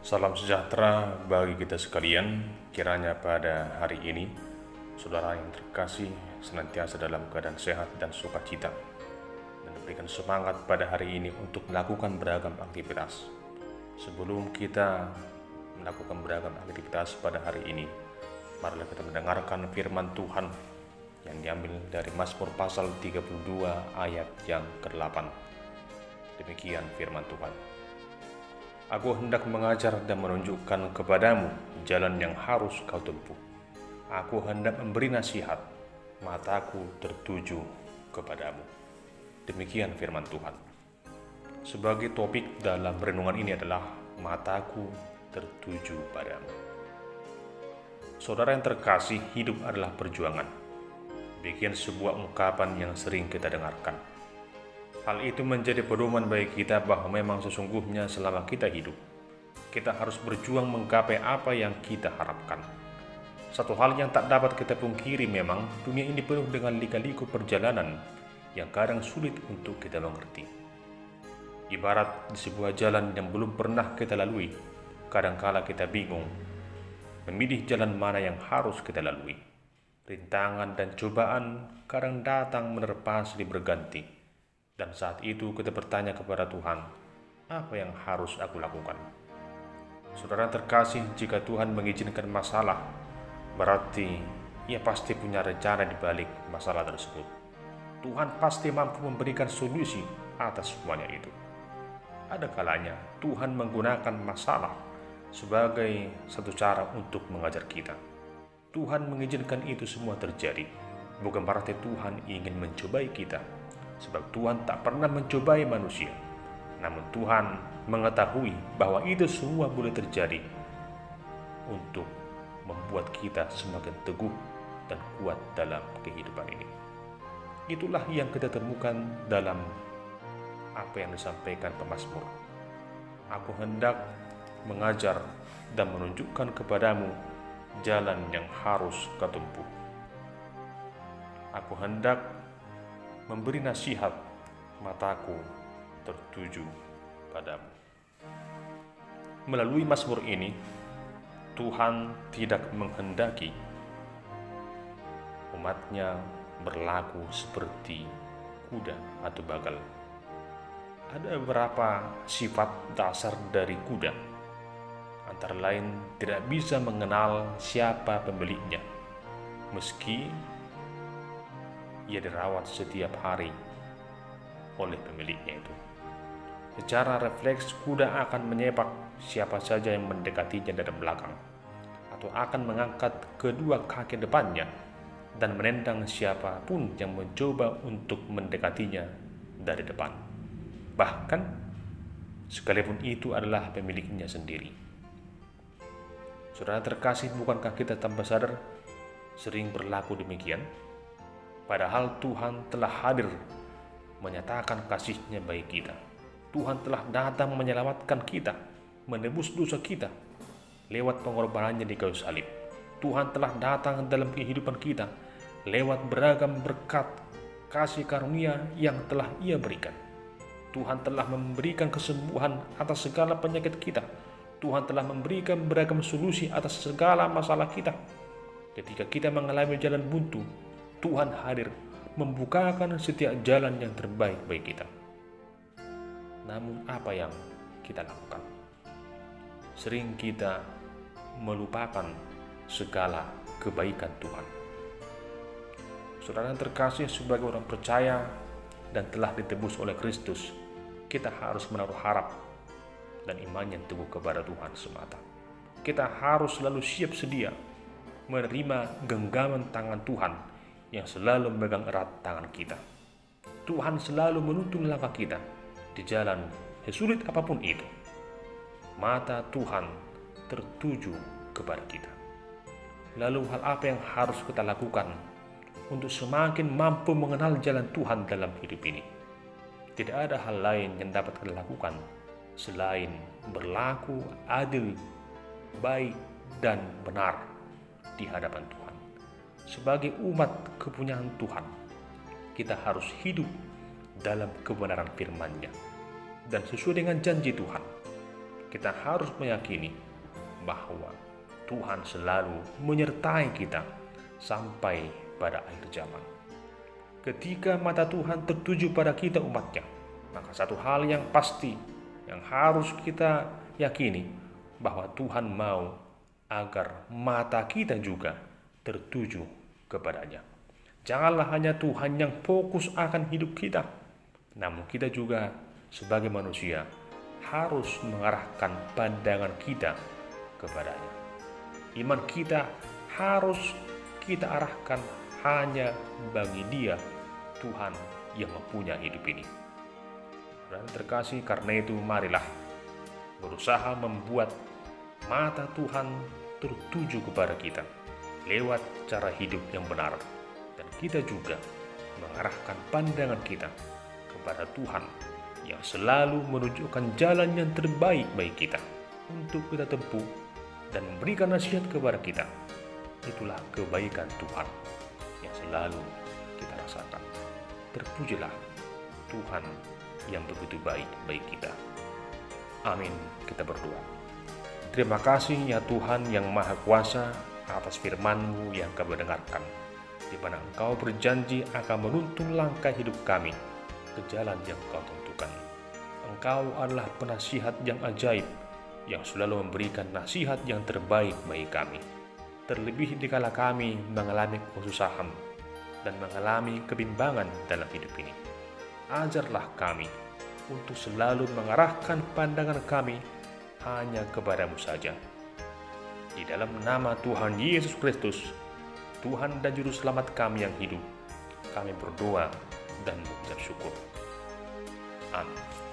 Salam sejahtera bagi kita sekalian. Kiranya pada hari ini saudara yang terkasih senantiasa dalam keadaan sehat dan sukacita, dan diberikan semangat pada hari ini untuk melakukan beragam aktivitas. Sebelum kita melakukan beragam aktivitas pada hari ini, marilah kita mendengarkan firman Tuhan yang diambil dari Mazmur pasal 32 ayat yang ke-8. Demikian firman Tuhan. Aku hendak mengajar dan menunjukkan kepadamu jalan yang harus kau tempuh. Aku hendak memberi nasihat, mataku tertuju kepadamu. Demikian firman Tuhan. Sebagai topik dalam renungan ini adalah mataku tertuju padamu. Saudara yang terkasih, hidup adalah perjuangan. Demikian sebuah ungkapan yang sering kita dengarkan. Hal itu menjadi pedoman bagi kita bahwa memang sesungguhnya selama kita hidup, kita harus berjuang menggapai apa yang kita harapkan. Satu hal yang tak dapat kita pungkiri, memang dunia ini penuh dengan lika-liku perjalanan yang kadang sulit untuk kita mengerti. Ibarat di sebuah jalan yang belum pernah kita lalui, kadangkala kita bingung memilih jalan mana yang harus kita lalui. Rintangan dan cobaan kadang datang menerpa silih berganti. Dan saat itu kita bertanya kepada Tuhan, apa yang harus aku lakukan? Saudara terkasih, jika Tuhan mengizinkan masalah, berarti Ia pasti punya rencana di balik masalah tersebut. Tuhan pasti mampu memberikan solusi atas semuanya itu. Ada kalanya Tuhan menggunakan masalah sebagai satu cara untuk mengajar kita. Tuhan mengizinkan itu semua terjadi, bukan berarti Tuhan ingin mencobai kita. Sebab Tuhan tak pernah mencobai manusia. Namun Tuhan mengetahui bahwa itu semua boleh terjadi untuk membuat kita semakin teguh dan kuat dalam kehidupan ini. Itulah yang kita temukan dalam apa yang disampaikan pemazmur. Aku hendak mengajar dan menunjukkan kepadamu jalan yang harus kau tempuh. Aku hendak memberi nasihat, mataku tertuju padamu. Melalui mazmur ini, Tuhan tidak menghendaki umatnya berlaku seperti kuda atau bagal. Ada beberapa sifat dasar dari kuda, antara lain tidak bisa mengenal siapa pemiliknya, meski ia dirawat setiap hari oleh pemiliknya itu. Secara refleks, kuda akan menyepak siapa saja yang mendekatinya dari belakang, atau akan mengangkat kedua kaki depannya dan menendang siapapun yang mencoba untuk mendekatinya dari depan. Bahkan, sekalipun itu adalah pemiliknya sendiri. Saudara terkasih, bukankah kita tanpa sadar sering berlaku demikian? Padahal Tuhan telah hadir menyatakan kasih-Nya bagi kita. Tuhan telah datang menyelamatkan kita, menebus dosa kita lewat pengorbanannya di kayu salib. Tuhan telah datang dalam kehidupan kita lewat beragam berkat kasih karunia yang telah Ia berikan. Tuhan telah memberikan kesembuhan atas segala penyakit kita. Tuhan telah memberikan beragam solusi atas segala masalah kita. Ketika kita mengalami jalan buntu, Tuhan hadir membukakan setiap jalan yang terbaik bagi kita. Namun apa yang kita lakukan? Sering kita melupakan segala kebaikan Tuhan. Saudara yang terkasih, sebagai orang percaya dan telah ditebus oleh Kristus, kita harus menaruh harap dan iman yang teguh kepada Tuhan semata. Kita harus selalu siap sedia menerima genggaman tangan Tuhan yang selalu memegang erat tangan kita. Tuhan selalu menuntun langkah kita di jalan sesulit apapun itu. Mata Tuhan tertuju kepada kita. Lalu hal apa yang harus kita lakukan untuk semakin mampu mengenal jalan Tuhan dalam hidup ini? Tidak ada hal lain yang dapat kita lakukan selain berlaku adil, baik, dan benar di hadapan Tuhan. Sebagai umat kepunyaan Tuhan, kita harus hidup dalam kebenaran firman-Nya dan sesuai dengan janji Tuhan. kita harus meyakini bahwa Tuhan selalu menyertai kita sampai pada akhir zaman. Ketika mata Tuhan tertuju pada kita umatnya, maka satu hal yang pasti yang harus kita yakini bahwa Tuhan mau agar mata kita juga tertuju kepadanya. Janganlah hanya Tuhan yang fokus akan hidup kita, namun kita juga sebagai manusia harus mengarahkan pandangan kita kepadanya. Iman kita harus kita arahkan hanya bagi Dia, Tuhan yang mempunyai hidup ini. Dan terkasih, karena itu marilah berusaha membuat mata Tuhan tertuju kepada kita lewat cara hidup yang benar, dan kita juga mengarahkan pandangan kita kepada Tuhan yang selalu menunjukkan jalan yang terbaik bagi kita untuk kita tempuh dan memberikan nasihat kepada kita. Itulah kebaikan Tuhan yang selalu kita rasakan. Terpujilah Tuhan yang begitu baik bagi kita. Amin. Kita berdoa. Terima kasih ya Tuhan yang Maha Kuasa atas firman-Mu yang kami dengarkan, di mana Engkau berjanji akan menuntun langkah hidup kami ke jalan yang Kau tentukan. Engkau adalah penasihat yang ajaib yang selalu memberikan nasihat yang terbaik bagi kami. Terlebih dikala kami mengalami kesusahan dan mengalami kebimbangan dalam hidup ini. Ajarlah kami untuk selalu mengarahkan pandangan kami hanya kepadamu saja. Di dalam nama Tuhan Yesus Kristus, Tuhan dan Juru Selamat kami yang hidup, kami berdoa dan mengucap syukur. Amin.